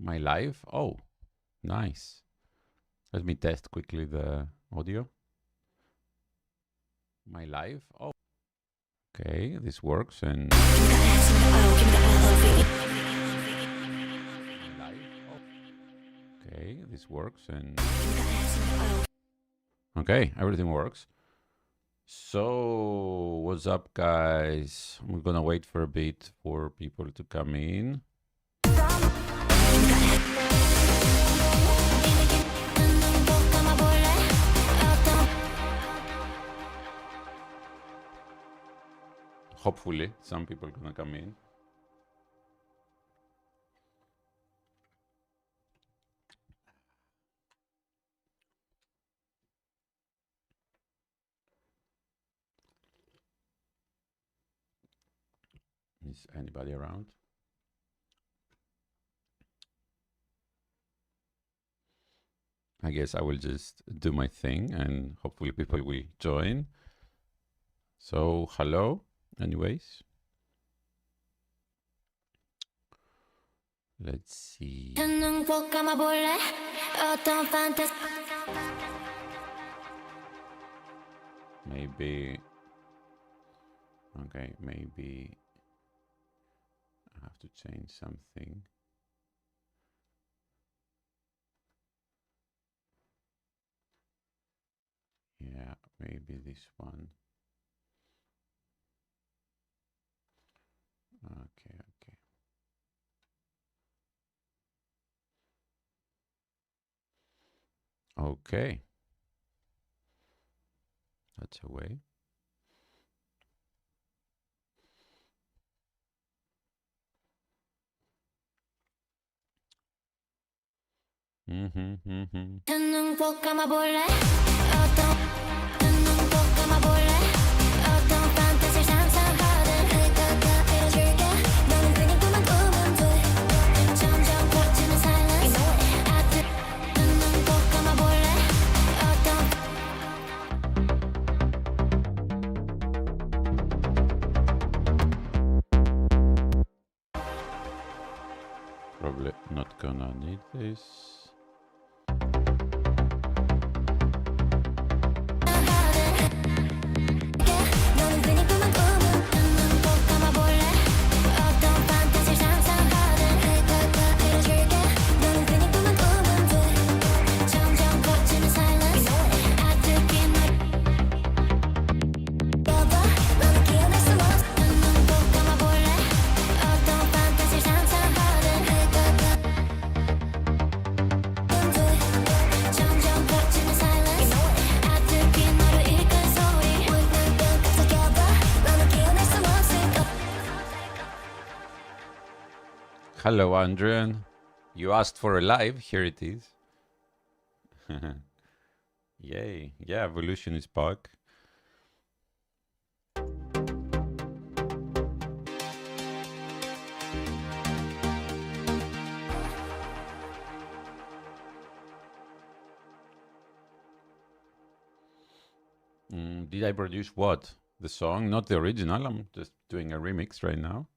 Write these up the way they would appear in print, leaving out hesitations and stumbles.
My live? Oh, nice. Let me test quickly the audio. My live? Oh, okay, this works. And okay, this works. And okay, everything works. So, what's up, guys? We're gonna wait for a bit for people to come in. Hopefully, some people are gonna come in. Is anybody around? I guess I will just do my thing and hopefully people will join. So, hello, anyways. Let's see. Maybe. Okay, maybe I have to change something. Yeah, maybe this one. Okay, okay. Okay. That's a way. Probably not gonna need this. Hello, Andrian. You asked for a live. Here it is. Yay. Yeah, Evolution is back. Did I produce what? The song? Not the original. I'm just doing a remix right now.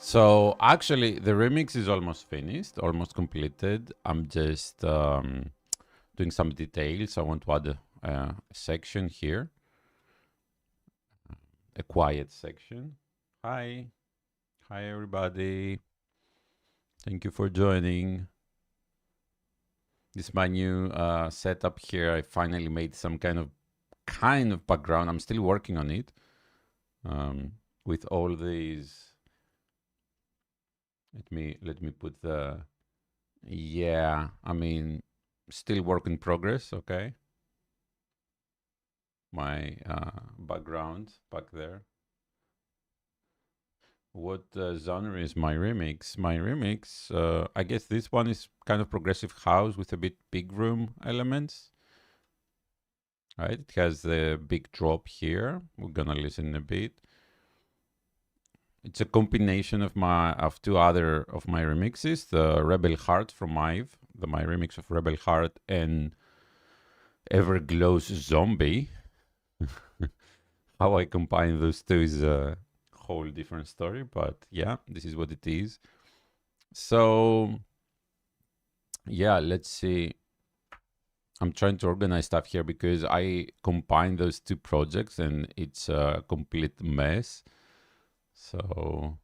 So actually, the remix is almost finished, almost completed. I'm just doing some details. I want to add a section here, a quiet section. Hi, hi everybody. Thank you for joining. This is my new setup here. I finally made some kind of background. I'm still working on it with all these. Let me put the, yeah, I mean, still work in progress, okay? My background back there. What genre is my remix? My remix, I guess this one is kind of progressive house with a bit big room elements. Right, it has the big drop here. We're gonna listen in a bit. It's a combination of two other of my remixes, the Rebel Heart from my remix of Rebel Heart, and Everglow's Zombie. How I combine those two is a whole different story, but yeah, this is what it is. So yeah, let's see. I'm trying to organize stuff here because I combined those two projects and it's a complete mess. So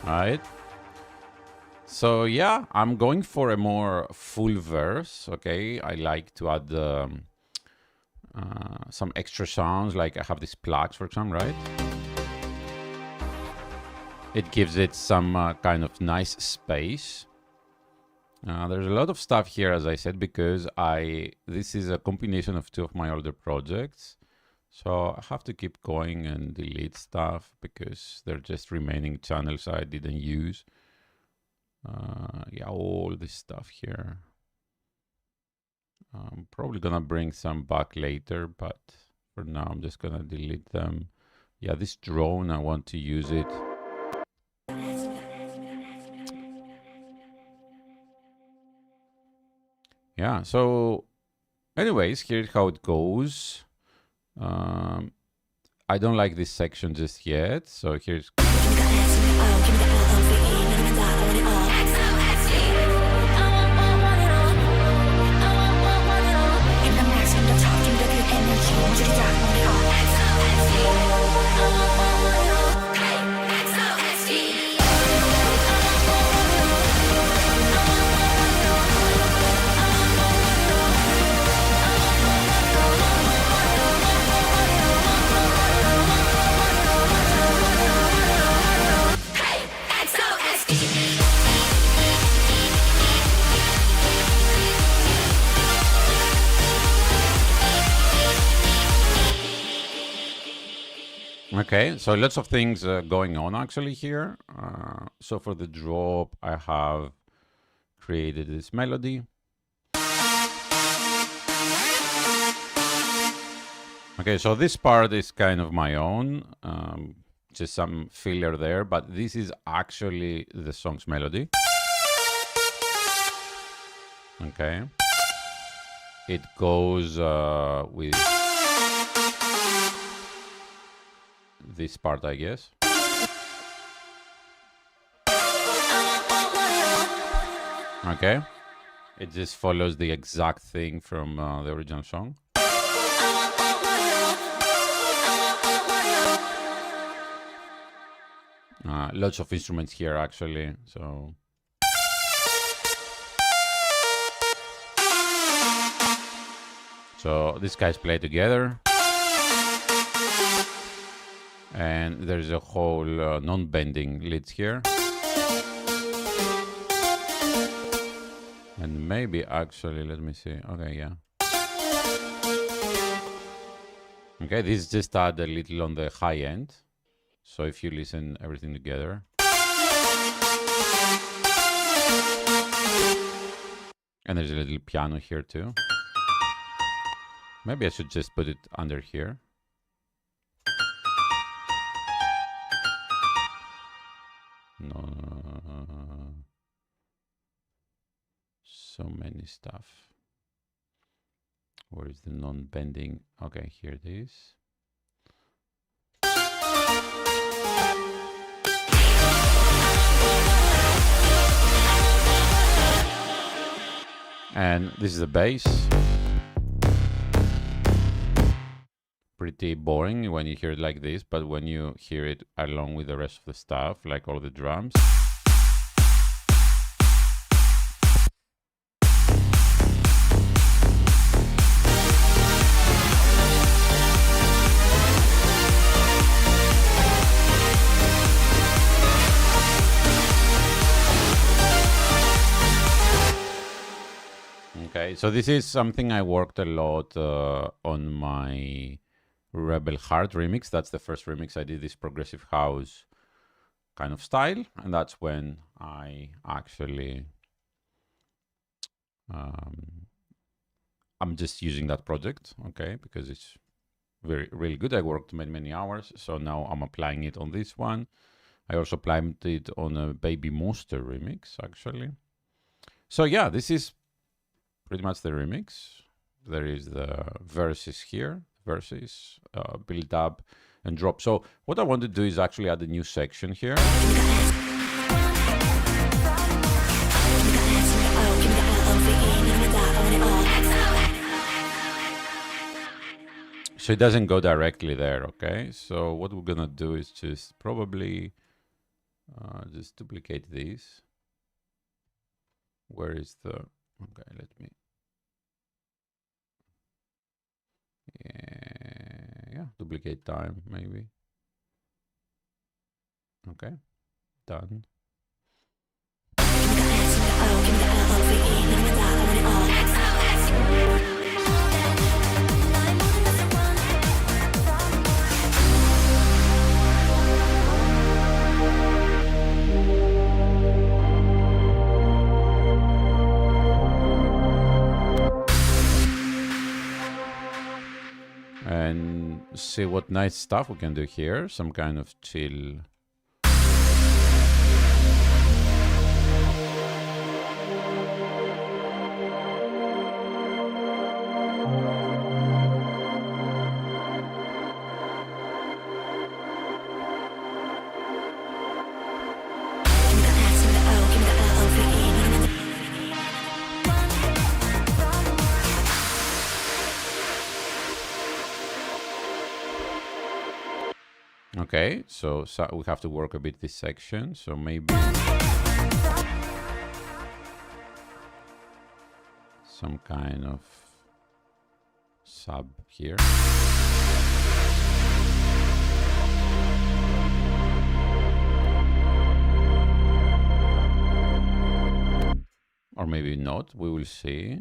right. So yeah, I'm going for a more full verse. Okay, I like to add some extra sounds, like I have these plugs, for example, right? It gives it some kind of nice space. There's a lot of stuff here, as I said, because this is a combination of two of my older projects. So I have to keep going and delete stuff because they're just remaining channels I didn't use. Yeah, all this stuff here. I'm probably gonna bring some back later, but for now I'm just gonna delete them. Yeah, this drone, I want to use it. Yeah, so anyways, here's how it goes. I don't like this section just yet, so here's... Okay, so lots of things going on actually here. So for the drop, I have created this melody. Okay, so this part is kind of my own, just some filler there, but this is actually the song's melody. Okay. It goes with this part, I guess. Okay. It just follows the exact thing from the original song. Lots of instruments here, actually. So these guys play together. And there's a whole non-bending leads here. And maybe actually, let me see. Okay, yeah. Okay, this just add a little on the high end. So if you listen everything together. And there's a little piano here too. Maybe I should just put it under here. No. So many stuff. Where is the non-bending? Okay, here it is. And this is the bass. Pretty boring when you hear it like this, but when you hear it along with the rest of the stuff, like all the drums. Okay, so this is something I worked a lot on my Rebel Heart remix. That's the first remix I did, this progressive house kind of style, and that's when I actually I'm just using that project, okay, because it's really good. I worked many hours, so now I'm applying it on this one. I also applied it on a Baby Monster remix, actually. So yeah, this is pretty much the remix. There is the verses here, verses, build up and drop. So what I want to do is actually add a new section here. So it doesn't go directly there, okay? So what we're gonna do is just probably just duplicate this. Where is the, okay, let me, yeah, duplicate time, maybe. Okay, done. And see what nice stuff we can do here. Some kind of chill. Okay, so we have to work a bit this section, so maybe some kind of sub here. Or maybe not, we will see.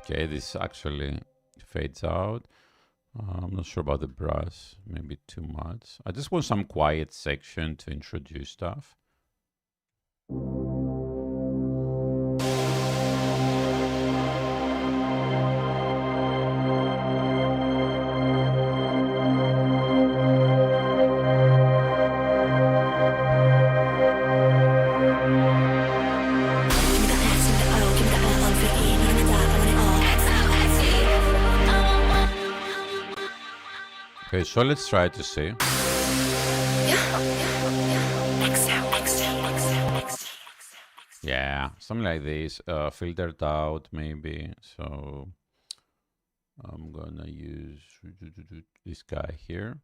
Okay, this actually fades out. I'm not sure about the brush, maybe too much. I just want some quiet section to introduce stuff. Okay, so let's try to see. Yeah, something like this, filtered out maybe. So I'm gonna use this guy here.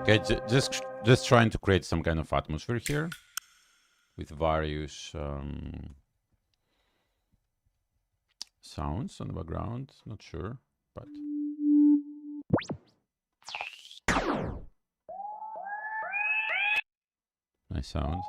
Okay, just trying to create some kind of atmosphere here with various sounds on the background. Not sure, but nice sound.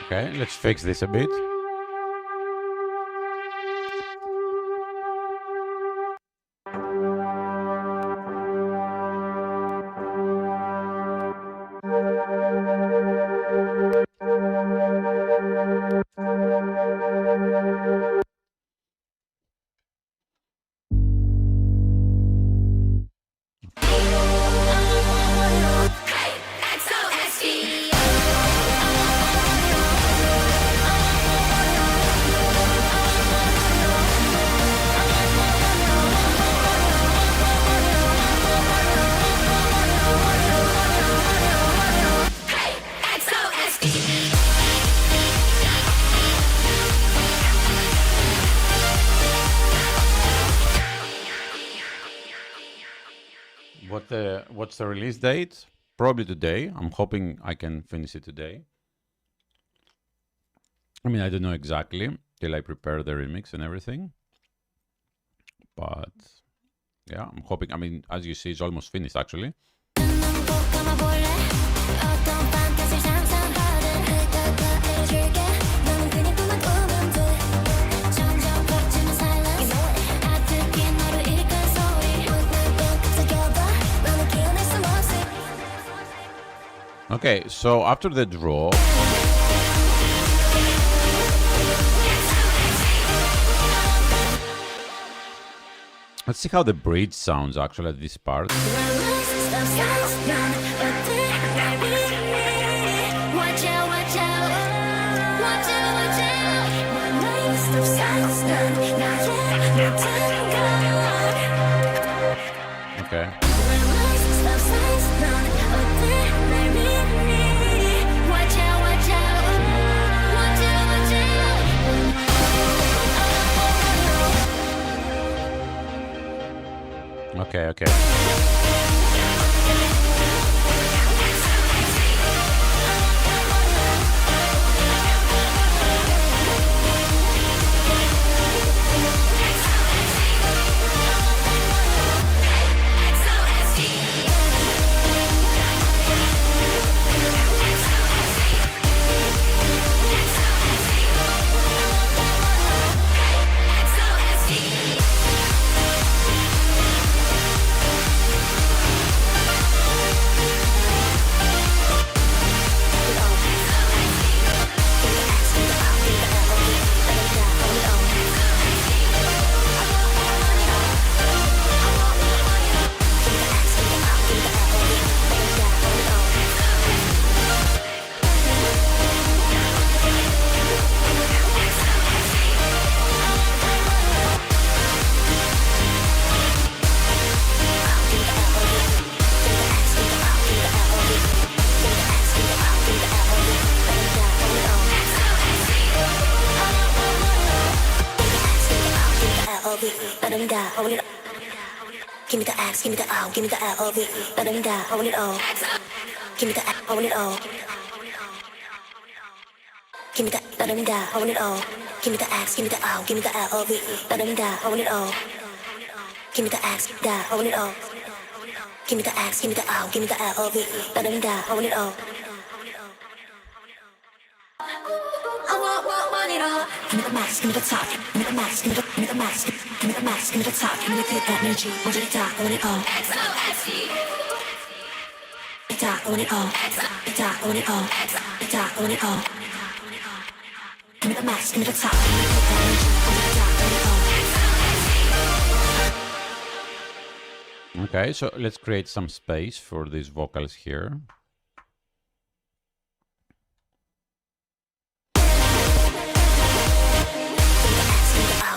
Okay, let's fix this a bit. What's the release date? Probably today. I'm hoping I can finish it today. I mean, I don't know exactly till I prepare the remix and everything. But yeah, I'm hoping. I mean, as you see, it's almost finished actually. Okay, Okay, so after the draw, let's see how the bridge sounds actually at this part. Okay. Okay, okay. Give me the axe, give me the ow, give me the L-O-V. Let him die, I want it all. Give me the I want it all. Give me the, let him die, I want it all. Give me the axe, give me the ow, give me the L-O-V. Let him die, I want it all. Give me the axe, die, I want it all. Give me the axe, give me the ow, give me the L-O-V. Let him die, I want it all. Want it all. Give me the max, give me the top. Give me the max, give me the max. Give me the max, give me the top. Give me the good energy. Want you to die, I want it all. Die, I want it all. Die, I want it all. Die, I want it all. Give me the max, give me the top. Give me the good energy. Want you to die, I want it all. Okay, so let's create some space for these vocals here.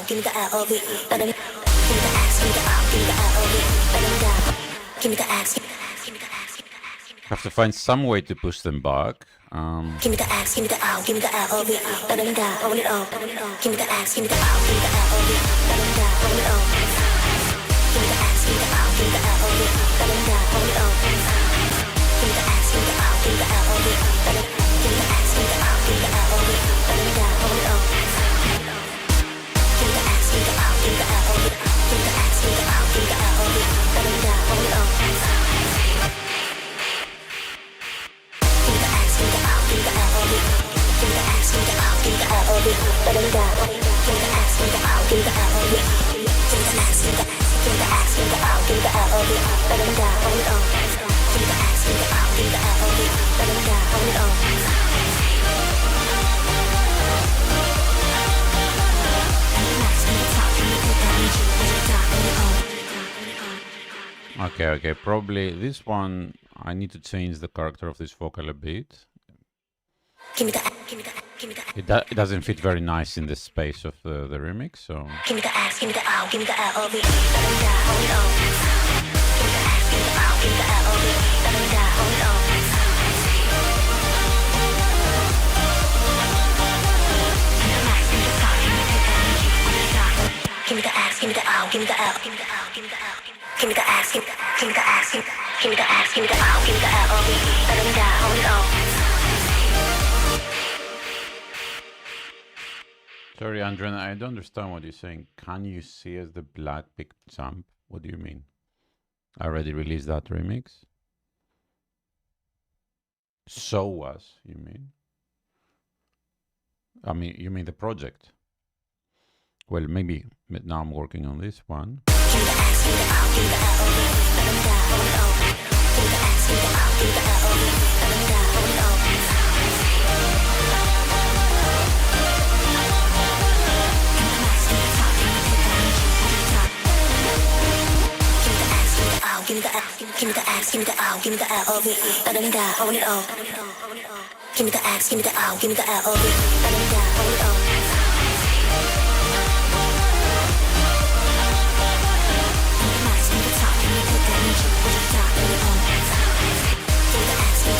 Give me the L-O-V, let him. Give me the axe, give me the ow, give me the L-O-V, let him die. Give me the axe, give me the axe. Have to find some way to push them back. Give me the axe, give me the ow, give me the L-O-V, let him die. I want it all. Give me the axe, give me the ow, give me the L-O-V, let him die. I want it all. Give me the axe, give me the ow, give me the L-O-V, let him die. I want it all. Give me the axe, give me the ow, give me the L-O-V, let him. Give me the axe, give me the ow, give me the L-O-V, let him die. I want it all. Give me the axe, give me the ow, give me the L-O-V, give me the axe, give me the ow, give me the L-O-V, let him die. I want it all. Give me the axe, give me the ow, give me the L-O-V, give me the axe, give me the ow, give me the L-O-V, let him die. Give me the axe, give me the ow, give me the L-O-V, give me the axe, give me the axe, give me the ow, give me the L-O-V, let him die. I want it all. Give me the axe, give me the ow, give me the L-O-V, let him die. I want it all. Okay, okay, probably this one, I need to change the character of this vocal a bit. Give me the, give me the, give me the. It doesn't fit very nice in the space of the remix, so... Give me the axe, give me the ow, give me the L-O-V, let him die, hold it on. Give me the axe, give me the ow, give me the L-O-V, let him die, hold it on. Give me the axe, give me the ow, give me the L, give me the ow, give me the ow. Give me the axe, give me the axe, give me the axe, give me the ow, give me the L-O-V, let him die, hold it on. Sorry, Andrea, I don't understand what you're saying. Can you see as the black big jump? What do you mean? I already released that remix. So was, you mean? I mean, you mean the project? Well, maybe now I'm working on this one. Give me the axe, give me the ow, give me the L-O-V, let him die, hold it on. Give me the axe, give me the ow, give me the L-O-V, let him die, hold ass, give me the O, give me the L-O-V-E, da-da-da, own it all. Give me the ass, give me the O, give me the L-O-V-E, da-da-da, own it all. Give me the ass, give me the top, give me the put that energy, put it top, own it all. Give me the ass, give me the O.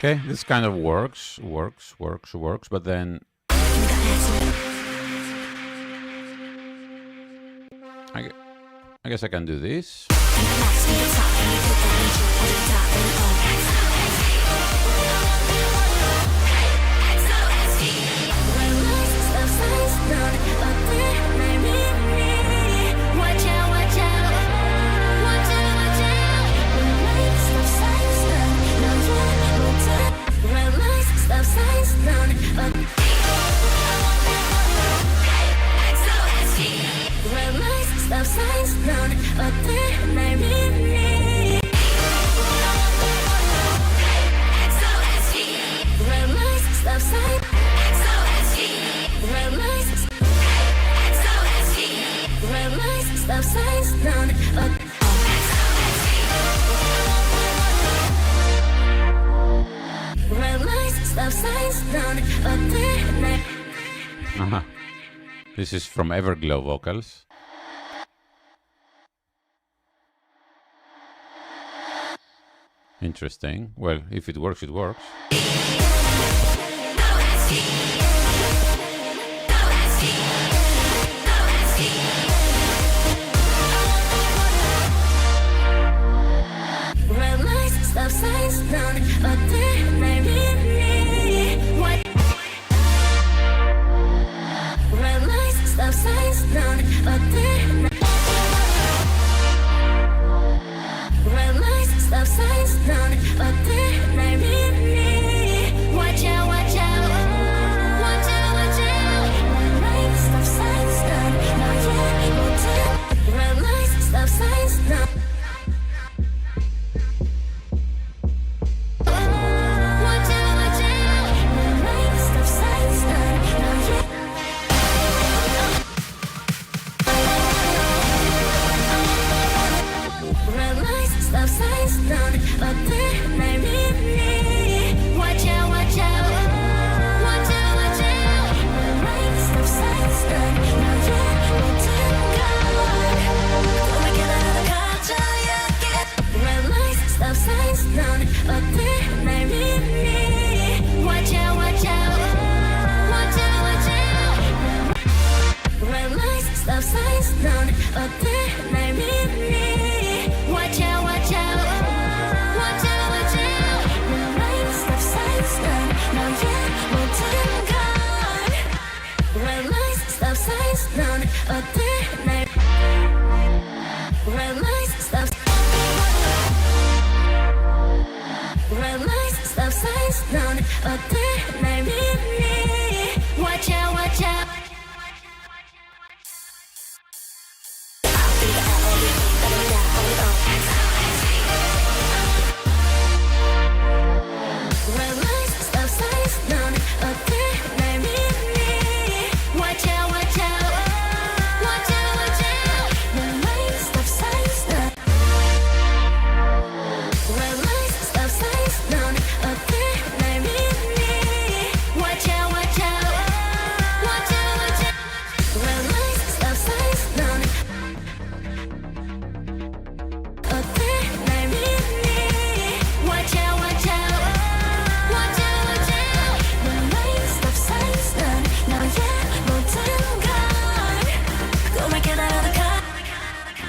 Okay, this kind of works, but then I guess I can do this. This is from Everglow Vocals. Interesting. Well, if it works, it works. Stop sign.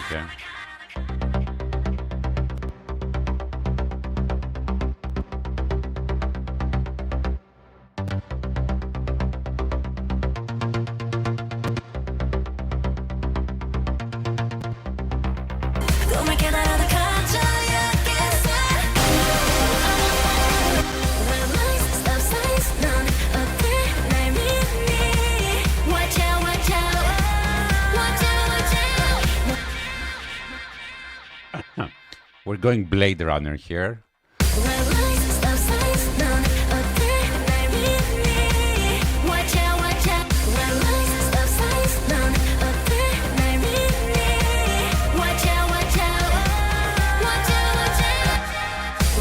Okay. 꿈을 깨달아도 가져야겠어. Realize stop signs 넌 어때 날 믿니. Watch out watch out watch out watch out. We're going Blade Runner here. Realize stop signs 넌 어때 날 믿니. Watch out watch out. Realize stop signs 넌 어때 날 믿니. Watch out watch out watch out watch out.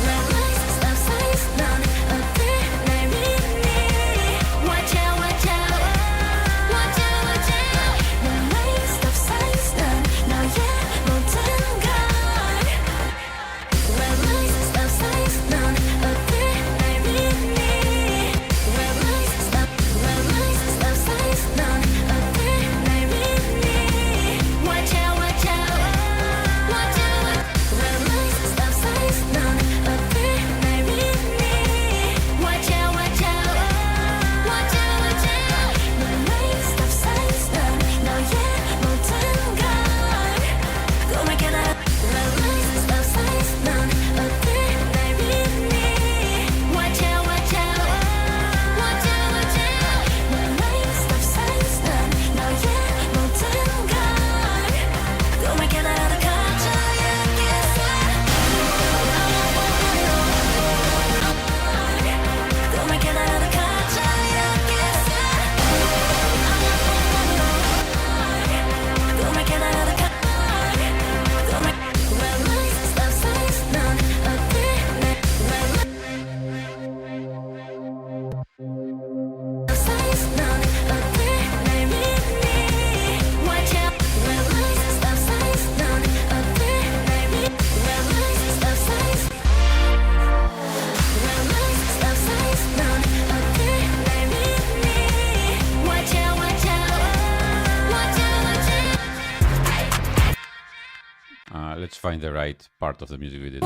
Realize stop signs 넌 어때 날 믿니. Watch out watch out watch out watch out. Realize stop signs 넌 너의 모든 걸. Realize stop signs 넌 어때 날 믿니. Realize stop signs 넌 어때 날 믿니. Watch out watch out watch out. Realize stop signs 넌 어때 날 믿니. Watch out watch out watch out watch out. Realize stop signs 넌 너의 모든 걸. 꿈을 깨달아. Realize stop signs 넌 어때 날 믿니. Watch out watch out watch out watch out. Realize stop signs 넌 너의 모든 걸. 꿈을 깨달아도 가져야겠어. 꿈을 깨달아도 가져야겠어. 꿈을 깨달아도 Realize stop signs 넌 어때 날 signs 넌 어때 날 믿니. Watch out. Realize stop signs 넌 어때 날 믿니. Realize stop signs. Realize stop signs 넌 어때 날 믿니. Watch out watch out watch out watch out. Let's find the right part of the music video.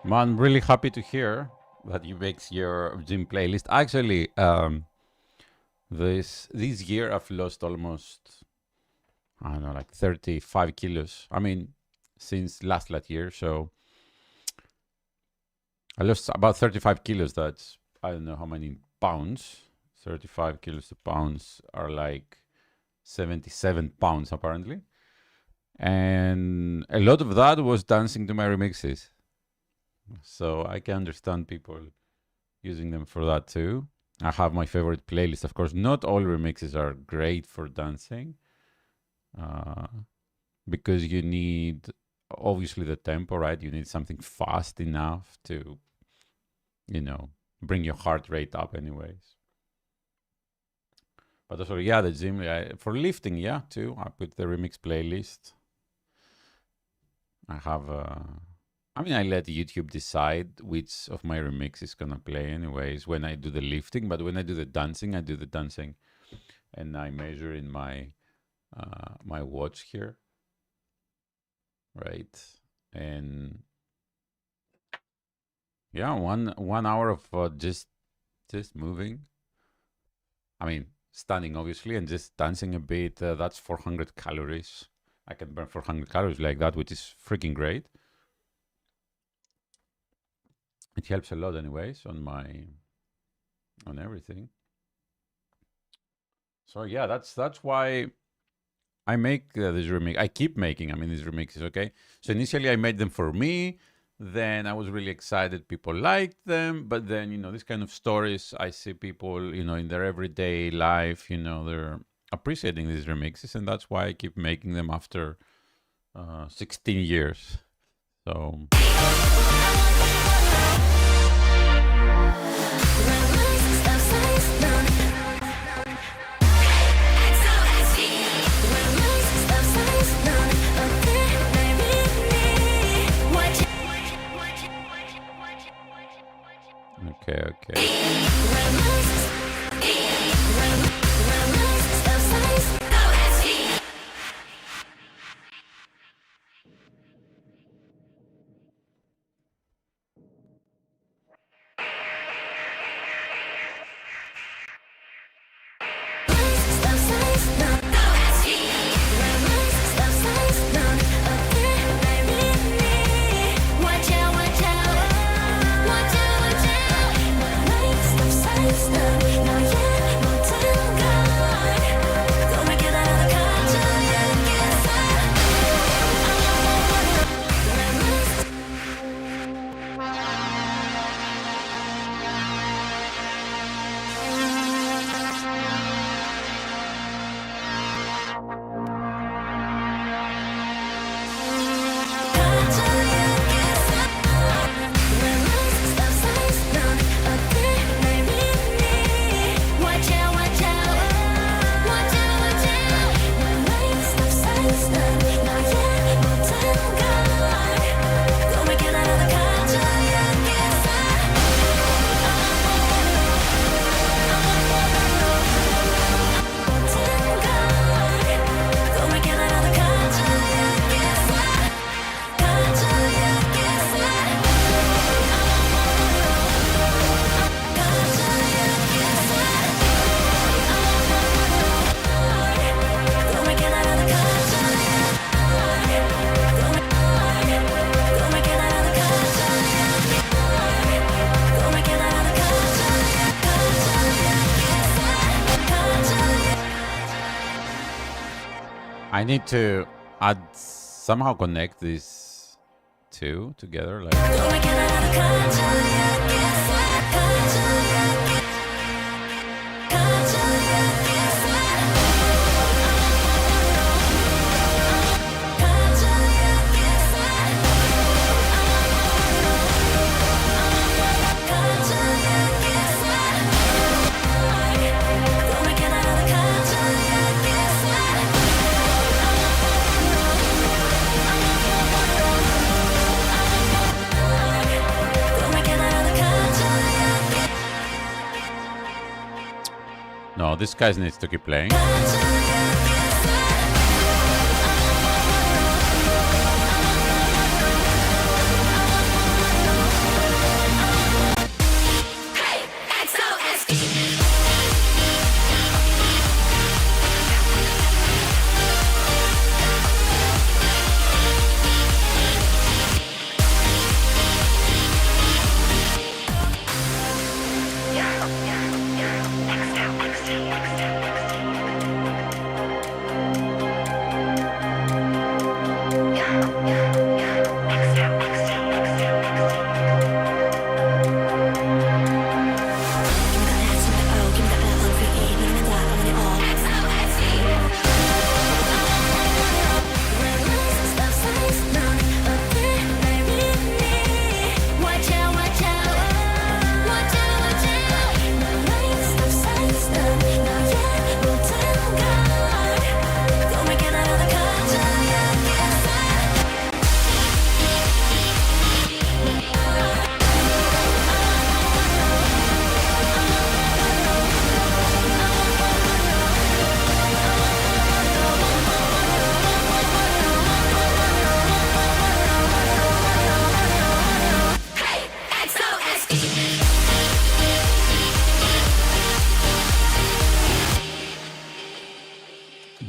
Man, I'm really happy to hear that you make your gym playlist. Actually, this year I've lost almost, I don't know, like 35 kilos. I mean, since last year. So I lost about 35 kilos. That's, I don't know how many pounds. 35 kilos to pounds are like 77 pounds apparently. And a lot of that was dancing to my remixes. So I can understand people using them for that too. I have my favorite playlist. Of course, not all remixes are great for dancing because you need, obviously, the tempo, right? You need something fast enough to, you know, bring your heart rate up anyways. But also, yeah, the gym, for lifting, yeah, too. I put the remix playlist. I have I mean, I let YouTube decide which of my remix is gonna play anyways when I do the lifting, but when I do the dancing, I do the dancing and I measure in my my watch here, right? And yeah, 1 hour of just moving. I mean, standing obviously and just dancing a bit. That's 400 calories. I can burn 400 calories like that, which is freaking great. It helps a lot anyways on everything. So yeah, that's why I make this remix. I keep making, I mean, these remixes, okay? So initially I made them for me. Then I was really excited people liked them. But then, you know, this kind of stories, I see people, you know, in their everyday life, you know, they're appreciating these remixes. And that's why I keep making them after 16 years. So... I need to add somehow connect these two together. Like no, this guy needs to keep playing.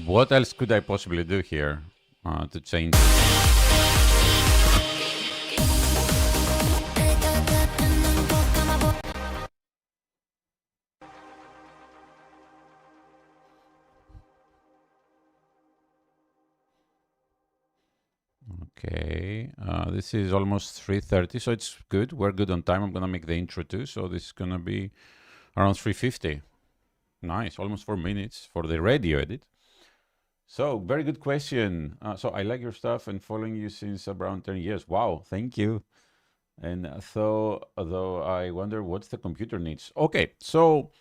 What else could I possibly do here to change it? Okay, this is almost 3:30, so it's good. We're good on time. I'm gonna make the intro too, so this is gonna be around 3:50. Nice, almost 4 minutes for the radio edit. So, very good question. So I like your stuff and following you since around 10 years. Wow, thank you. And so, although I wonder what's the computer needs. Okay, so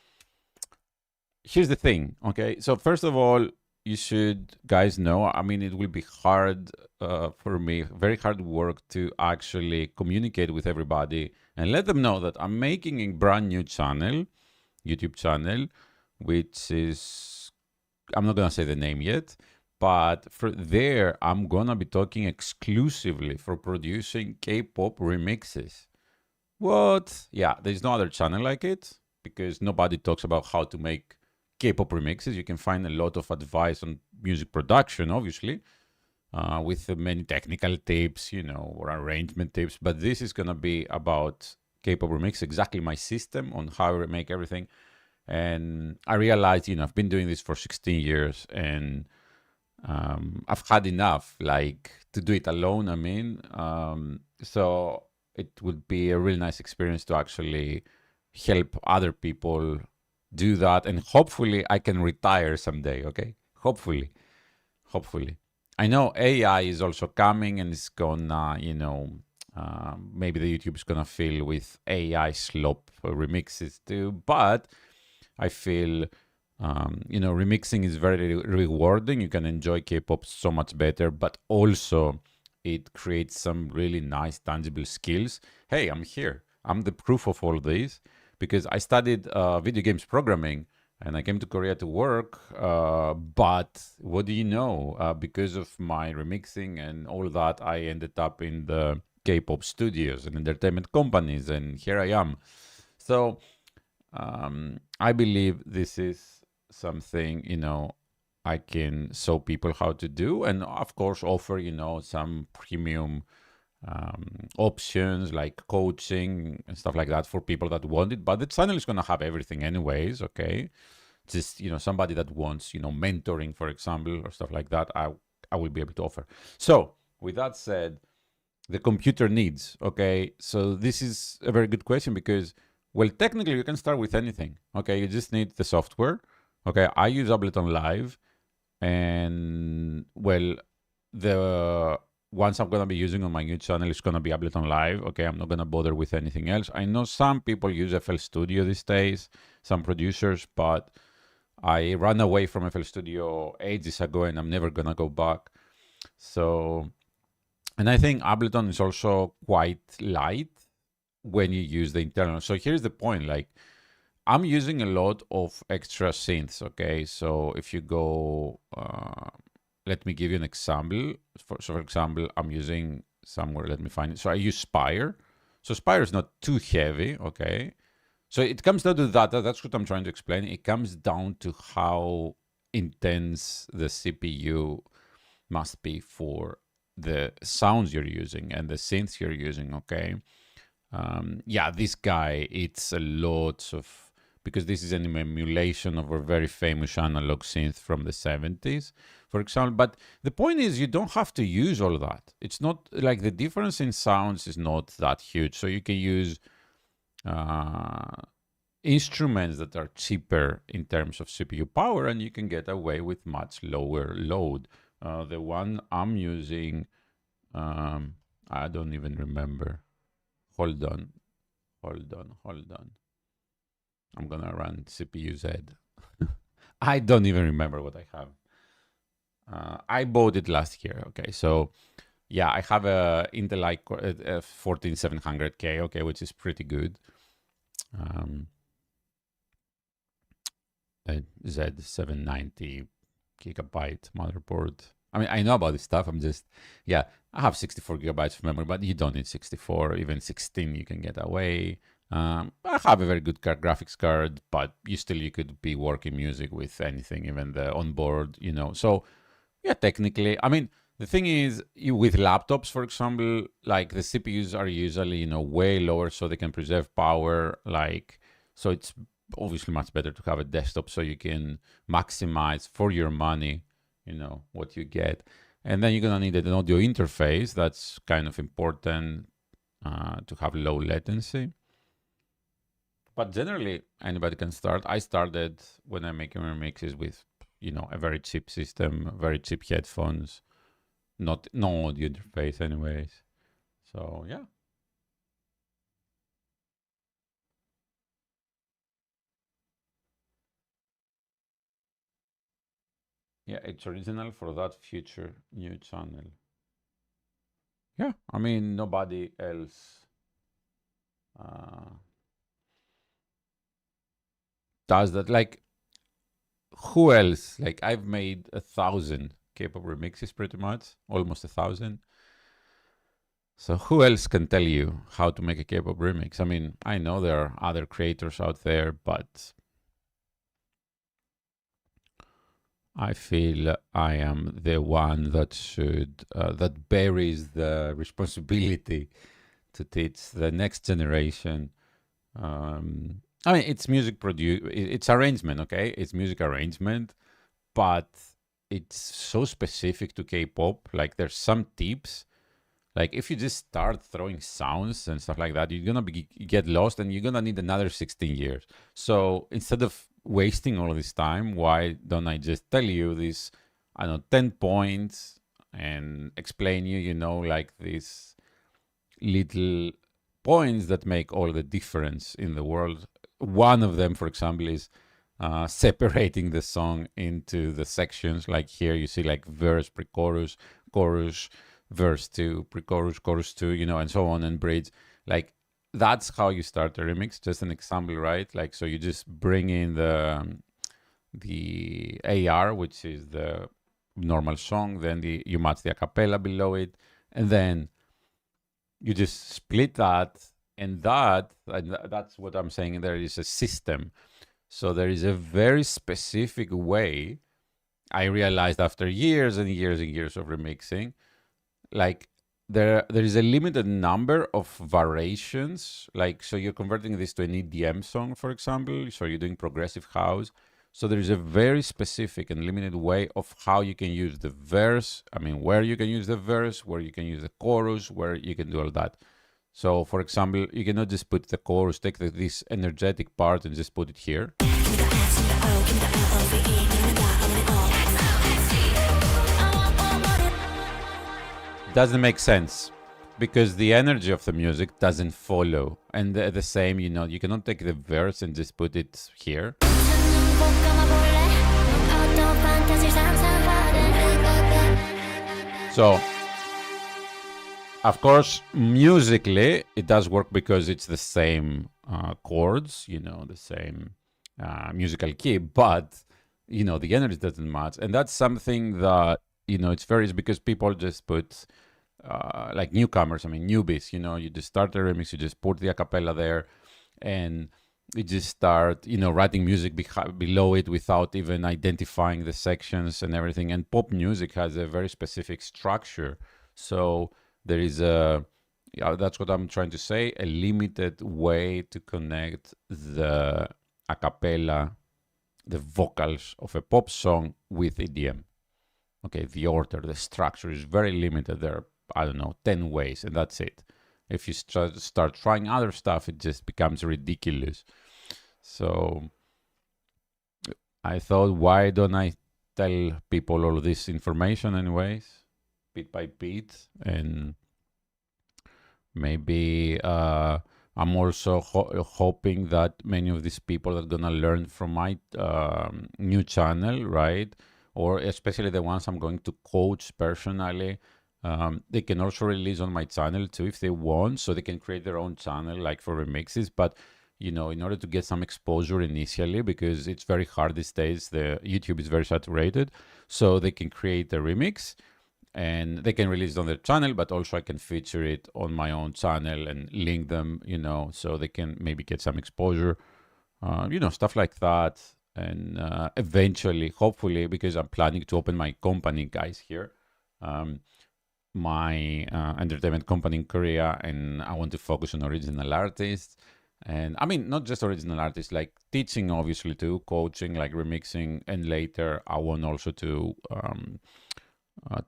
here's the thing. Okay, so first of all, you should guys know, I mean, it will be hard for me, very hard work to actually communicate with everybody and let them know that I'm making a brand new channel, YouTube channel, which is, I'm not gonna say the name yet, but for there, I'm gonna be talking exclusively for producing K-pop remixes. What? Yeah, there's no other channel like it because nobody talks about how to make K-pop remixes. You can find a lot of advice on music production, obviously, with many technical tips, you know, or arrangement tips. But this is gonna be about K-pop remix, exactly my system on how I make everything. And I realized, you know, I've been doing this for 16 years and I've had enough, like, to do it alone. I mean, so it would be a really nice experience to actually help other people do that. And hopefully I can retire someday, okay? Hopefully. I know AI is also coming and it's gonna, you know, maybe the YouTube is gonna fill with AI slop remixes too, but I feel, you know, remixing is very rewarding. You can enjoy K-pop so much better, but also it creates some really nice, tangible skills. Hey, I'm here. I'm the proof of all this because I studied video games programming and I came to Korea to work. But what do you know? Because of my remixing and all that, I ended up in the K-pop studios and entertainment companies, and here I am. So I believe this is something, you know, I can show people how to do, and of course offer, you know, some premium options like coaching and stuff like that for people that want it. But the channel is gonna have everything anyways, okay? just, somebody that wants, mentoring, for example, or stuff like that, I will be able to offer. So with that said, the computer needs, okay? So this is a very good question because, well, technically you can start with anything, okay? You just need the software, okay? I use Ableton Live, and, well, the ones I'm going to be using on my new channel is going to be Ableton Live, okay? I'm not going to bother with anything else. I know some people use FL Studio these days, some producers, but I ran away from FL Studio ages ago and I'm never going to go back. So, and I think Ableton is also quite light when you use the internal. So here's the point, like, I'm using a lot of extra synths, okay? So if you go, let me give you an example. So for example, I'm using somewhere, let me find it. So I use Spire. So Spire is not too heavy, okay? So it comes down to that. That's what I'm trying to explain. It comes down to how intense the CPU must be for the sounds you're using and the synths you're using, okay? Yeah, this guy, it's a lot of, because this is an emulation of a very famous analog synth from the 70s, for example. But the point is, you don't have to use all that. It's not like the difference in sounds is not that huge. So you can use instruments that are cheaper in terms of CPU power, and you can get away with much lower load. The one I'm using, I don't even remember. Hold on. I'm gonna run CPU Z. I don't even remember what I have. I bought it last year. Okay, so yeah, I have a Intel Core 14700K. Okay, which is pretty good. A Z790 gigabyte motherboard. I mean, I know about this stuff. I'm just, yeah, I have 64 gigabytes of memory, but you don't need 64, even 16 you can get away. I have a very good graphics card, but you could be working music with anything, even the onboard, So yeah, technically, I mean, the thing is, with laptops, for example, like the CPUs are usually, way lower so they can preserve power. So it's obviously much better to have a desktop so you can maximize for your money, what you get. And then you're going to need an audio interface. That's kind of important to have low latency. But generally, anybody can start. I started when I'm making remixes with, a very cheap system, very cheap headphones, no audio interface anyways. So, yeah. Yeah, it's original for that future new channel. Yeah, I mean, nobody else does that. Like, who else? Like, I've made 1,000 K-pop remixes, pretty much, almost 1,000. So who else can tell you how to make a K-pop remix? I mean, I know there are other creators out there, but I feel I am the one that should, that bears the responsibility to teach the next generation. I mean, it's it's arrangement, okay? It's music arrangement, but it's so specific to K-pop. Like, there's some tips. Like, if you just start throwing sounds and stuff like that, you're gonna get lost, and you're gonna need another 16 years. So instead of wasting all this time, why don't I just tell you this, I don't know, 10 points and explain you, like these little points that make all the difference in the world. One of them, for example, is separating the song into the sections. Like here you see like verse, pre-chorus, chorus, verse 2, pre-chorus, chorus 2, and so on, and bridge. Like, that's how you start a remix. Just an example, right? Like, so you just bring in the AR, which is the normal song, then you match the a cappella below it, and then you just split that, and that's what I'm saying. There is a system. So there is a very specific way. I realized after years and years and years of remixing, like there is a limited number of variations. Like, so you're converting this to an EDM song, for example. So you're doing progressive house. So there is a very specific and limited way of how you can use the verse. I mean, where you can use the verse, where you can use the chorus, where you can do all that. So, for example, you cannot just put the chorus, take this energetic part and just put it here. Doesn't make sense because the energy of the music doesn't follow. And the same, you know, you cannot take the verse and just put it here. So, of course, musically, it does work because it's the same chords, you know, the same musical key, but, you know, the energy doesn't match. And that's something that, you know, it's varies because people just put, like newcomers, I mean, newbies, you know, you just start a remix, you just put the a cappella there, and you just start, you know, writing music below it without even identifying the sections and everything. And pop music has a very specific structure. So there is a, yeah, that's what I'm trying to say, a limited way to connect the a cappella, the vocals of a pop song with EDM. Okay, the order, the structure is very limited. There are, I don't know, 10 ways, and that's it. If you start trying other stuff, it just becomes ridiculous. So I thought, why don't I tell people all this information anyways, bit by bit, and maybe I'm also hoping that many of these people are gonna learn from my new channel, right? Or especially the ones I'm going to coach personally. They can also release on my channel too if they want, so they can create their own channel like for remixes. But you know, in order to get some exposure initially, because it's very hard these days, the YouTube is very saturated, so they can create a remix and they can release it on their channel, but also I can feature it on my own channel and link them, you know, so they can maybe get some exposure, you know, stuff like that. And eventually, hopefully, because I'm planning to open my company, guys, here, my entertainment company in Korea, and I want to focus on original artists. And I mean, not just original artists, like teaching, obviously, too, coaching, like remixing. And later, I want also to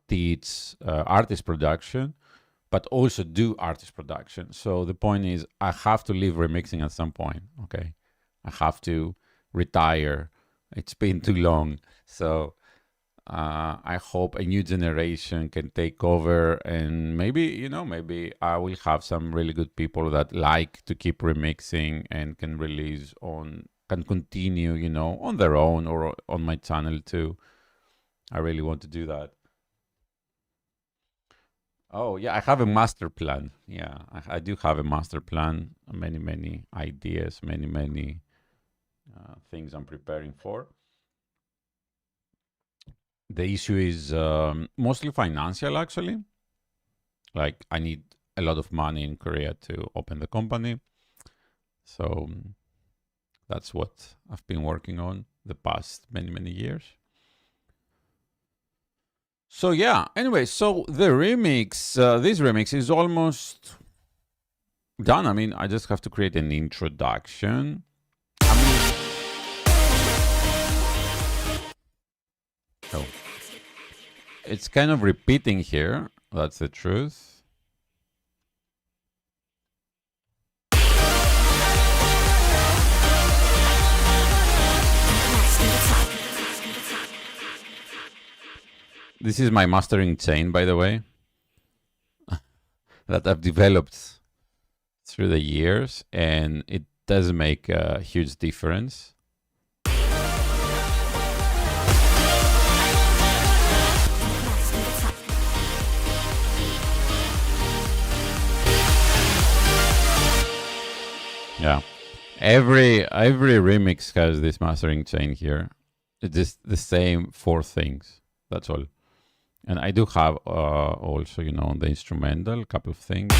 teach artist production, but also do artist production. So the point is, I have to leave remixing at some point, okay? I have to retire. It's been too long. So I hope a new generation can take over, and maybe, you know, maybe I will have some really good people that like to keep remixing and can release on, can continue, you know, on their own or on my channel too. I really want to do that. Oh yeah, I have a master plan. Yeah, I do have a master plan. Many ideas, many things I'm preparing for. The issue is mostly financial, actually. Like, I need a lot of money in Korea to open the company. So that's what I've been working on the past many years. So yeah, anyway, so the remix, this remix is almost done. I mean, I just have to create an introduction. Oh. It's kind of repeating here. That's the truth. This is my mastering chain, by the way, that I've developed through the years, and it does make a huge difference. Yeah, every remix has this mastering chain here. It's just the same 4 things. That's all. And I do have also, you know, the instrumental, a couple of things.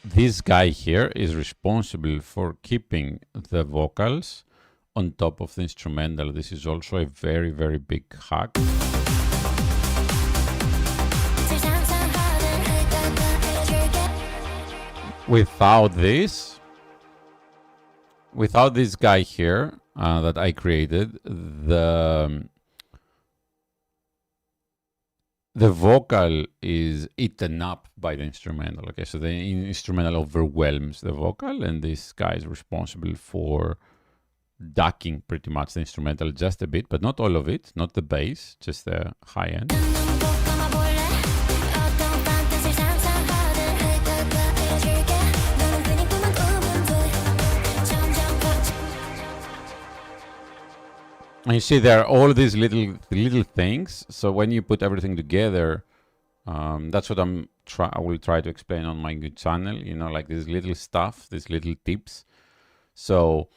This guy here is responsible for keeping the vocals on top of the instrumental. This is also a very big hack. without this guy here that I created, the vocal is eaten up by the instrumental. Okay, so the instrumental overwhelms the vocal, and this guy is responsible for ducking pretty much the instrumental just a bit, but not all of it, not the bass, just the high end. And you see there are all these little things. So when you put everything together, that's what I will try to explain on my new channel. You know, like this little stuff, these little tips. So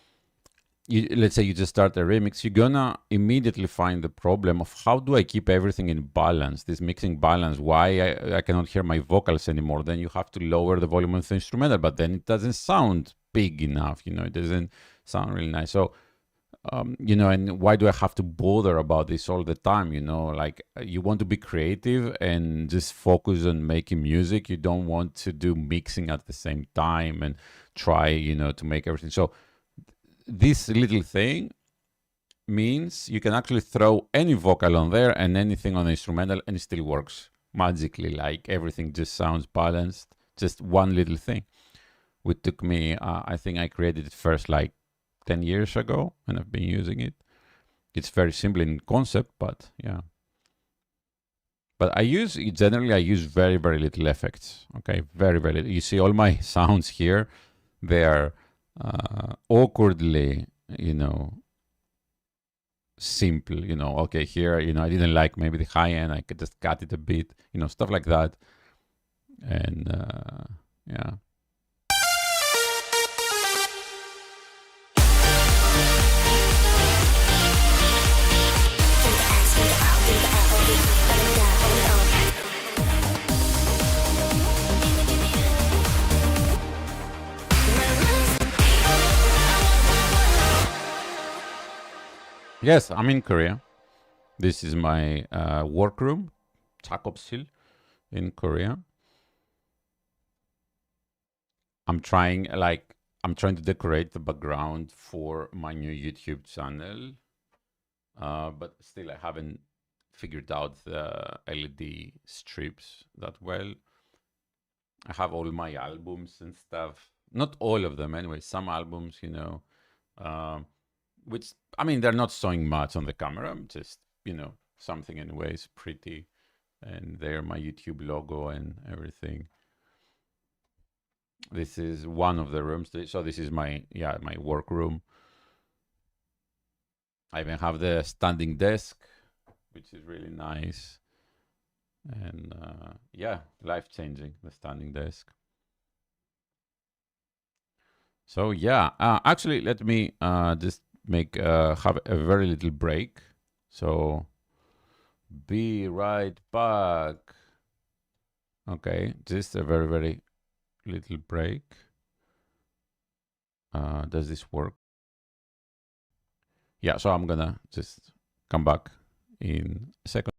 let's say you just start a remix, you're gonna immediately find the problem of how do I keep everything in balance, this mixing balance, why I cannot hear my vocals anymore. Then you have to lower the volume of the instrumental, but then it doesn't sound big enough, you know, it doesn't sound really nice. So you know, and why do I have to bother about this all the time? You know, like you want to be creative and just focus on making music. You don't want to do mixing at the same time and try, you know, to make everything. So this little thing means you can actually throw any vocal on there and anything on the instrumental and it still works magically. Like everything just sounds balanced. Just one little thing. Which took me, I think I created it first like 10 years ago and I've been using it. It's very simple in concept, but yeah. But generally I use very, very little effects. Okay, very, very little. You see all my sounds here, they are awkwardly, you know, simple, you know, okay, here, you know, I didn't like maybe the high end, I could just cut it a bit, you know, stuff like that. And yeah. Yes, I'm in Korea. This is my workroom, Sakopsil, in Korea. I'm trying to decorate the background for my new YouTube channel, but still I haven't figured out the LED strips that well. I have all my albums and stuff. Not all of them, anyway. Some albums, you know, which I mean, they're not showing much on the camera. Just, you know, something anyways, pretty, and there my YouTube logo and everything. This is one of the rooms. So this is my work room. I even have the standing desk, which is really nice. And yeah, life-changing, the standing desk. So yeah, actually, let me just have a very little break. So be right back. Okay, just a very, very little break. Does this work? Yeah, so I'm gonna just come back in a second.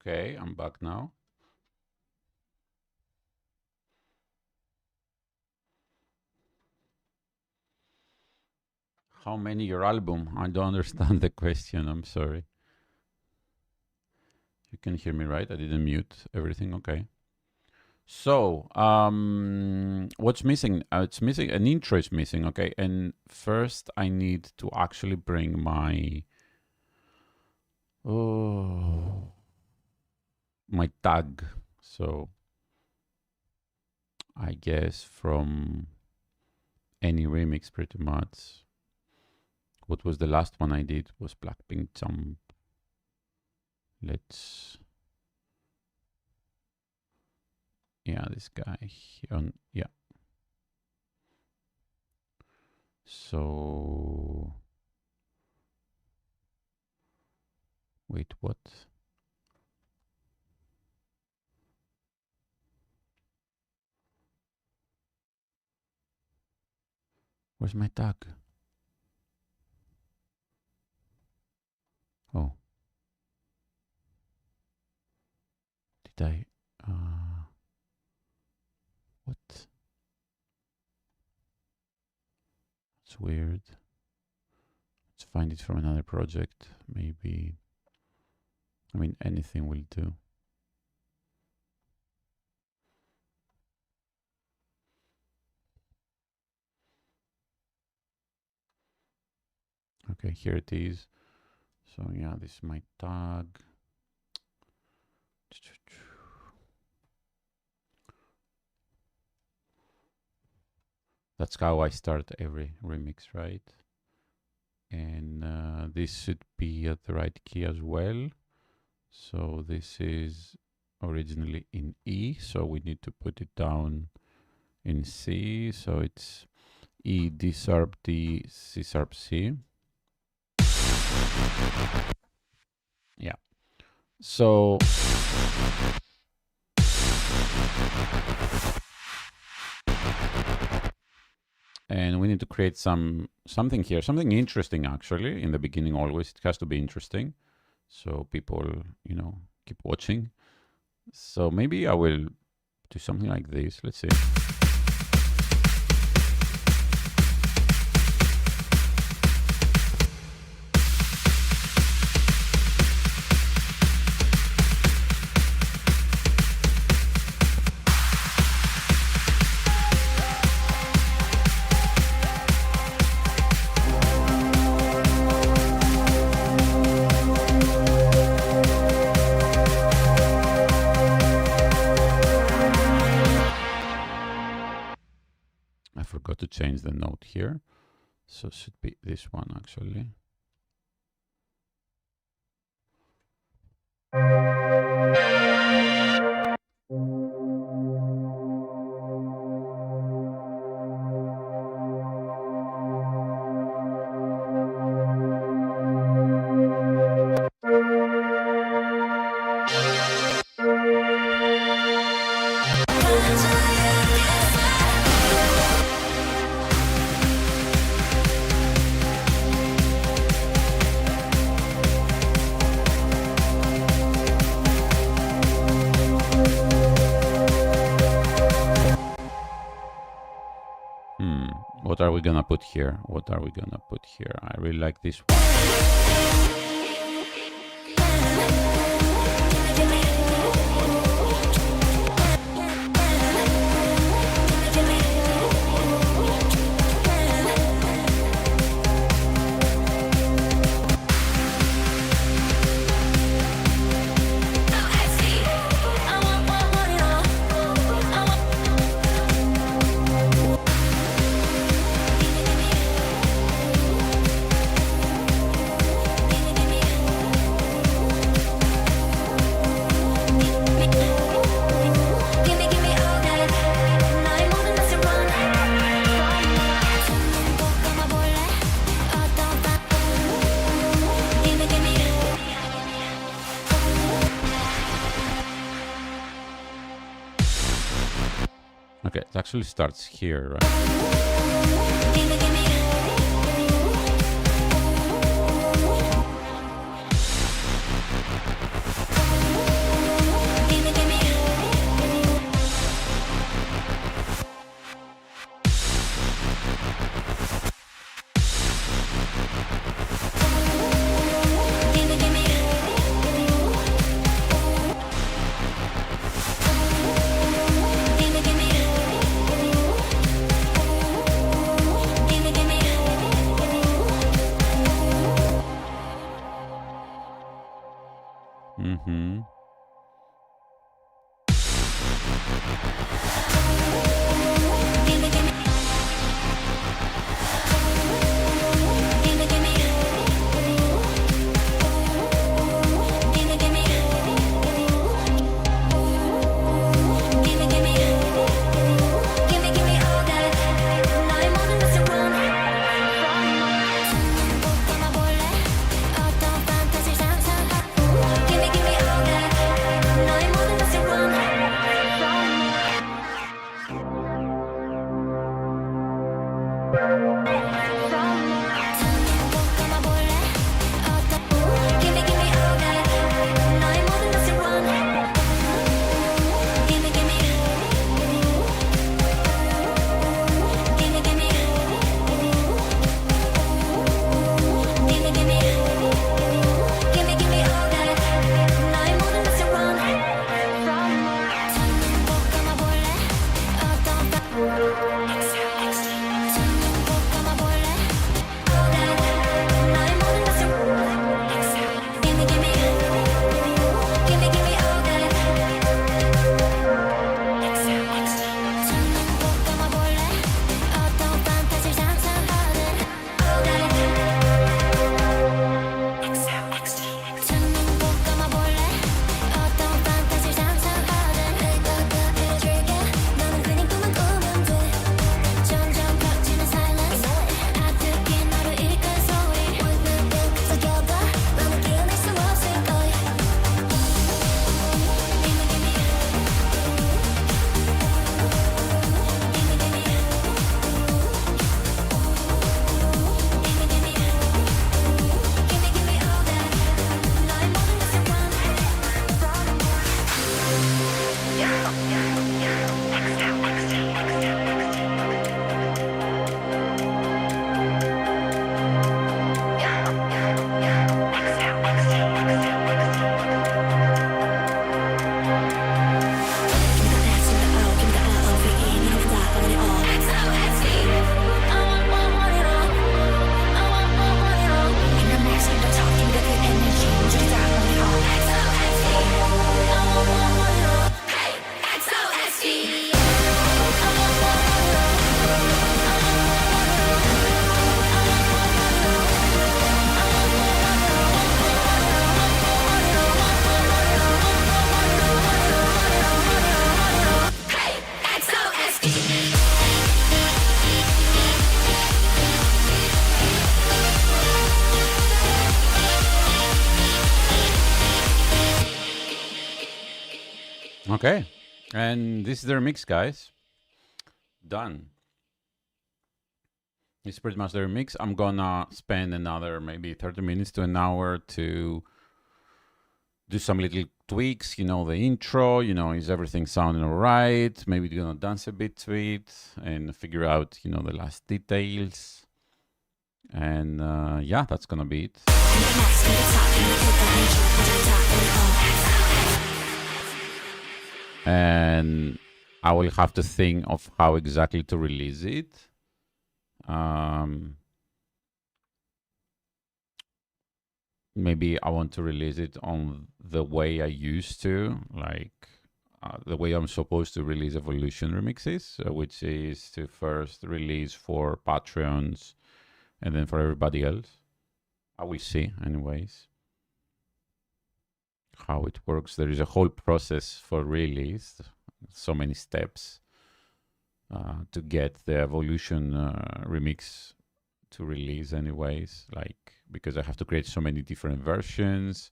Okay, I'm back now. How many your album? I don't understand the question. I'm sorry. You can hear me, right? I didn't mute everything. Okay. So, what's missing? It's missing an intro. Is missing. Okay, and first I need to actually bring my my tag. So, I guess from any remix, pretty much. What was the last one I did? Was Blackpink Jump. Let's. Yeah, this guy here. Yeah. So wait, what? Where's my tag? Oh, did I? What? It's weird. Let's find it from another project. Maybe. I mean, anything will do. Okay, here it is. So yeah, this is my tag. That's how I start every remix, right? And this should be at the right key as well. So this is originally in E, so we need to put it down in C. So it's E, D sharp, D, C sharp, C. Yeah. So and we need to create something here, something interesting actually. In the beginning, always it has to be interesting, so people, you know, keep watching. So maybe I will do something like this. Let's see. To change the note here, so it should be this one actually. What are we gonna put here? What are we gonna put here? I really like this one. Okay, it actually starts here, right? Okay, and this is the remix, guys. Done. It's pretty much the remix. I'm gonna spend another maybe 30 minutes to an hour to do some little tweaks, you know, the intro, you know, is everything sounding all right? Maybe gonna dance a bit to it and figure out, you know, the last details. And yeah, that's gonna be it. And I will have to think of how exactly to release it. Maybe I want to release it on the way I used to, like the way I'm supposed to release Evolution remixes, which is to first release for Patreons and then for everybody else. I will see, anyways, how it works. There is a whole process for release, so many steps to get the Evolution remix to release, anyways, like, because I have to create so many different versions,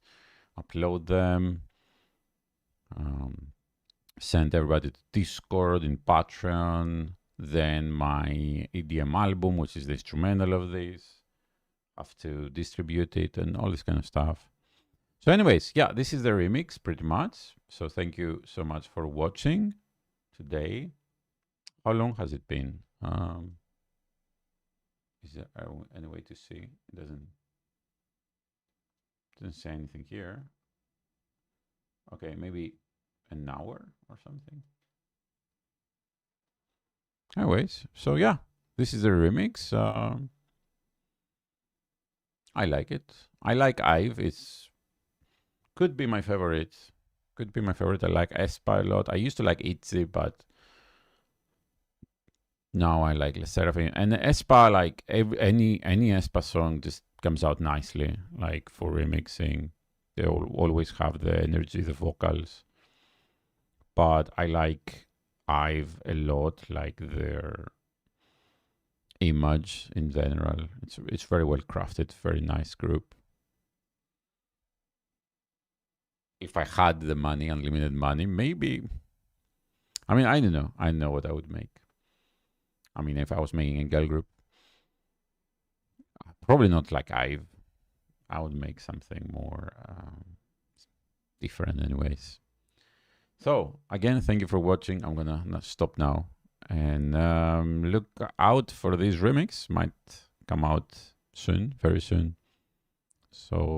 upload them, send everybody to Discord, in Patreon, then my EDM album, which is the instrumental of this, have to distribute it and all this kind of stuff. So anyways, yeah, this is the remix pretty much. So thank you so much for watching today. How long has it been? Is there any way to see? It doesn't say anything here. Okay, maybe an hour or something. Anyways, so yeah, this is the remix. I like it. I like Ive. It's could be my favorite. Could be my favorite. I like Espa a lot. I used to like Itzy, but now I like Le Seraphim. And Espa, like any Espa song just comes out nicely, like for remixing. They always have the energy, the vocals. But I like Ive a lot, like their image in general. It's very well crafted, very nice group. If I had the money, unlimited money, maybe. I mean, I don't know. I know what I would make. I mean, if I was making a girl group. Probably not like I would make something more different anyways. So again, thank you for watching. I'm gonna stop now, and look out for this remix. Might come out soon, very soon. So